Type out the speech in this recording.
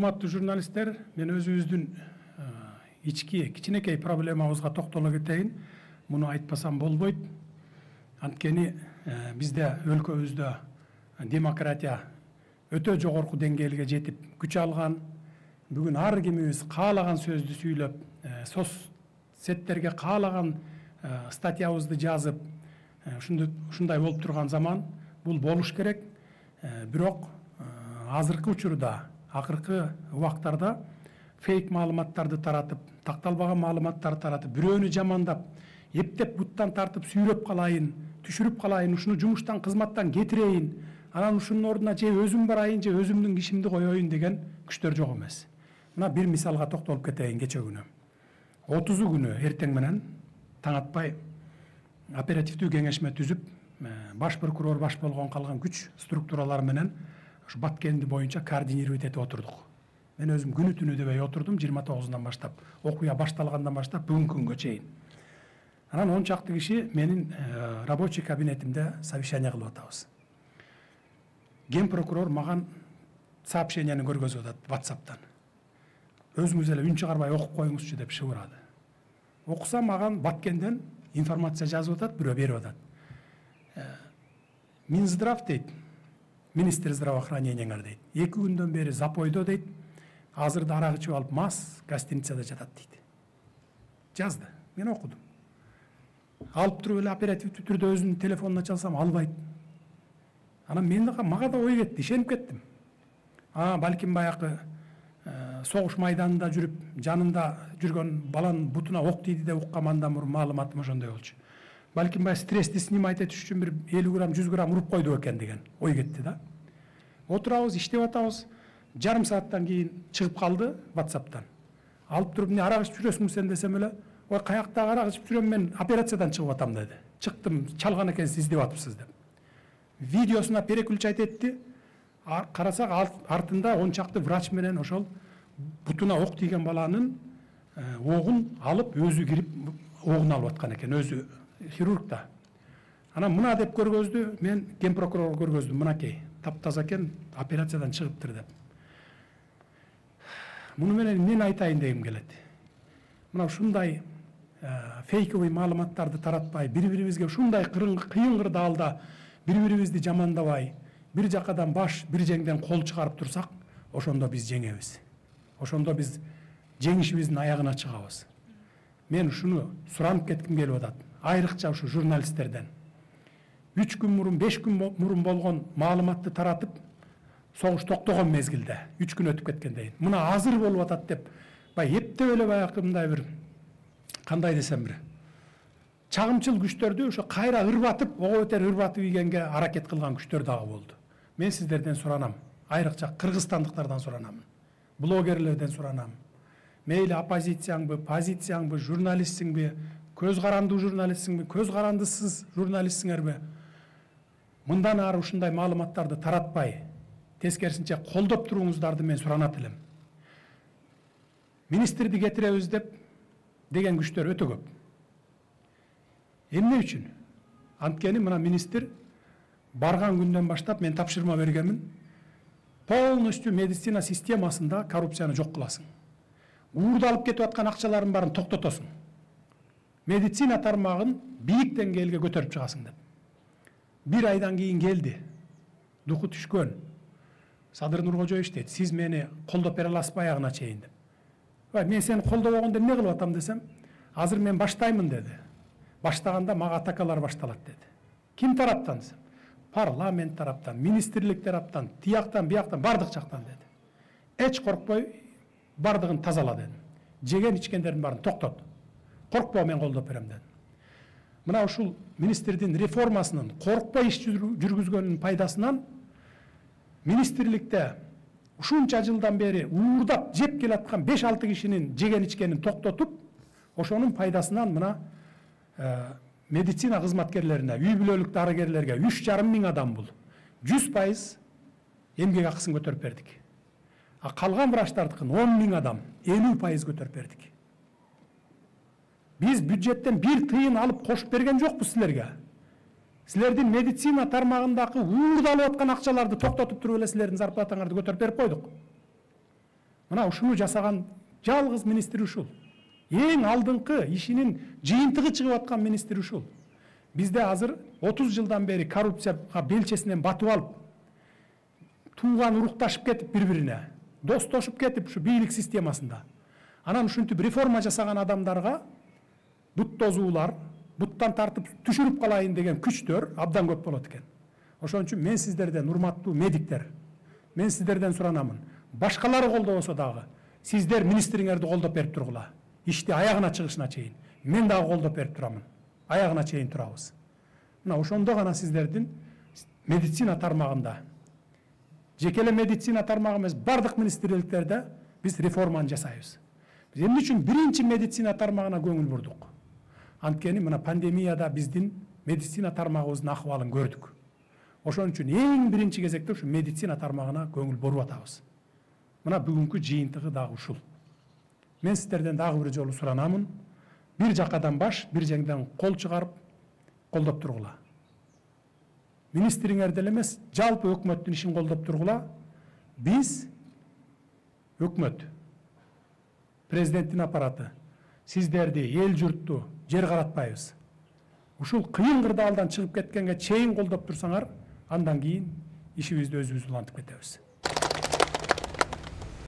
Урматтуу журналисттер, мен өзүбүздүн ички кичинекей проблемабызга токтоло кетейин. Муну айтпасам болбойт. Анткени бизде өлкөбүздө демократия өтө жогорку деңгээлге жетип күч алган. Бүгүн ар кимибиз каалаган сөздү сүйлөп, соцсеттерге каалаган статьябызды жазып, ушундай болуп турган заман. Бул болуш керек. Бирок азыркы учурда, акыркы убактарда фейк маалыматтарды таратып, такталбаган маалыматтарды таратып, бирөөнү жамандап, эптеп буттан тартып сүйрөп калайын, түшүрүп калайын, ушуну жумуштан, кызматтан кетирейин, анан ушунун ордуна же өзүм барайын, же өзүмдүн кишимди коёюн деген күчтөр жок эмес. Мына бир мисалга токтолуп кетейин. Кече күнү 30 күнү эртең менен таң атпай оперативдүү кеңешме түзүп, баш прокурор баш болгон калган күч структуралары менен ушу Баткенди боюнча координировать этип отурдук. Мен өзүм күнү түнү дебей отурдум, 29-дан баштап, окуя башталгандан баштап бүгүнкү күнгө чейин. Анан 10 чакты киши менин рабочий кабинетимде совещание кылып атабыз. Ген прокурор маган сообщениени көргөзүп атат WhatsApp'тан. Өзүңүз эле үн чыгарбай окуп коюңузчу деп шыбырады. Окусам маган Баткенден информация жазып атат, бирөө берип атат. Минздрав дейт, министр здравоохранениеңер дейт. 2 күндөн бери запойдо дейт. Азырда арак ичип алып мас гостиницада жатат дейт. Жазды. Мен окудум. Алып туруп эле оперативдүү түрдө өзүнүн телефонуна чалсам албайт. Анан мага да ой кетти, ишенип кеттим. Балким баякы согуш майданында жүрүп, жанында жүргөн баланын бутуна ок тийди деп уккам, андан мурун маалыматым ошондой болчу. Балким бай стрессти снимать этиш үчүн бир 50 грамм, 100 грамм уруп койду экен деген ой кетти да. Отурабыз, иштеп атабыз. Жарым сааттан кийин чыгып калды WhatsApp'тан. Алып туруп, "Не арак ичип жүрөсүң сен?" десем эле, "Ой, каяктагы арак ичип жүрөм, мен операциядан чыгып атам" деди. "Чыктым, чалган экенсиз, издеп атыпсыз" деп. Видеосуна переключать этти. Карасак артында 10 чакты врач менен ошол бутуна ок тийген баланын огун алып, өзү кирип огун алып аткан экен, өзү хирург да. Анан мына деп көргөздү, мен ген прокурорго көргөздүм, мынакей, таптаза экен, операциядан чыгыптыр деп. Муну менен эмнени айтайын дегим келет. Мына ушундай фейковый маалыматтарды таратпай, бири-бирибизге ушундай кыйын кырдаалда бири-бирибизди жамандабай, бир жакадан баш, бир жеңден кол чыгарып турсак, ошондо биз жеңебиз. Ошондо биз жеңишибиздин аягына чыгабыз. Мен ушуну суранып кетким келип атат. Айрыкча ушу журналисттерден. 3 күн мурун, 5 күн мурун болгон маалыматты таратып, согуш токтогон мезгилде, 3 күн өтүп кеткенден, мына азыр болуп атат деп, эптеп эле баягы мындай бир, кандай десем бир, чагымчыл күчтөрдү ошо кайра ырбатып, ого бетер ырбатып ийгенге аракет кылган күчтөр дагы болду. Мен сиздерден суранам, айрыкча кыргызстандыктардан суранам, блогерлерден суранам. Мейли оппозицияңбы, позицияңбы, журналистсиңби, көз карандуу журналистсиңби, көз карандысыз журналистсиңерби? Мындан ары ушундай маалыматтарды таратпай, тескерисинче колдоп туруңуздарды мен суранат элем. Министрди кетиребиз деген күчтөр өтө көп. Эмне үчүн? Анткени мына министр барган күндөн баштап мен тапшырма бергенмин. Полностью медицина системасында коррупцияны жок кыласың. Уурдалып кетип аткан акчалардын баарын токтотосуң. Медицина тармагын бийик деңгээлге көтөрүп чыгасың деп. 1 айдан кийин келди. Духу түшкөн. Садыр Нуркожоевич дейт, "Сиз мени колдоп бере аласызбы аягына чейин" деп. Мен сени колдобогондо эмне кылып атам десем, "Азыр мен баштаймын" деди. Баштаганда мага атакалар башталат деди. Ким тараптан десем? Парламент тараптан, министрлик тараптан, тияктан, бияктан, бардык жактан деди. Эч коркпой бардыгын тазала дедим. Жеген ичкендердин баарын токтот. Коркпо, мен колдоп берем дедим. Мына ушул министрдин реформасынын коркпой иш жүргүзгөнүнүн пайдасынан министрликте ушунча жылдан бери уурдап жеп келаткан 5-6 кишинин жеген ичкенин токтотуп, ошонун пайдасынан мына медицина кызматкерлерине, үй бүлөлүк дарыгерлерге 3,5 миң адам бул 100% эмгек акысын көтөрүп бердик. Калган врачтардыкын 10 миң адам 50% көтөрүп бердик. Биз бюджеттен 1 тыйын алып кошуп берген жокпуз силерге. Силердин медицина тармагындагы уурдалып аткан акчаларды токтотуп туруп эле силердин зарплатаңарды көтөрүп берип койдук. Мына ушуну жасаган жалгыз министр ушул. Эң алдыңкы ишинин жыйынтыгы чыгып аткан министр ушул. Бизде азыр 30 жылдан бери коррупцияга белчесинен батып алып, тууган урукташып кетип бири-бирине, достошуп кетип ушу бийлик системасында. Анан ушинтип реформа жасаган адамдарга бут тозуулар, буттан тартып түшүрүп калайын деген күчтөр абдан көп болот экен. Ошон үчүн мен сиздерден, урматтуу медиктер, мен сиздерден суранамын. Башкалары колдобосо дагы, сиздер министриңерди колдоп берип тургула. Ишти аягына чыгышына чейин. Мен дагы колдоп берип турамын. Аягына чейин турабыз. Мына ошондо гана сиздердин медицина тармагында, жекеле медицина тармагы эмес, бардык министрликтерде биз реформаны жасайбыз. Биз эмне үчүн биринчи медицина тармагына көңүл бурдук? Анткени мына пандемияда биздин медицина тармагыбыздын акыбалын көрдүк. Ошон үчүн эң биринчи кезекте ушу медицина тармагына көңүл буруп атабыз. Мына бүгүнкү жыйынтыгы дагы ушул. Мен сиздерден дагы бир жолу суранамын. Бир жакадан баш, бир жеңден кол чыгарып, колдоп тургула. Министриңерди эле эмес, жалпы өкмөттүн ишин колдоп тургула. Биз өкмөт, президенттин аппараты, сиздерди, эл журтту жер каратпайбыз. Ушул кыйын кырдаалдан чыгып кеткенге чейин колдоп турсаңар, андан кийин ишибизди өзүбүз улантып кетебиз.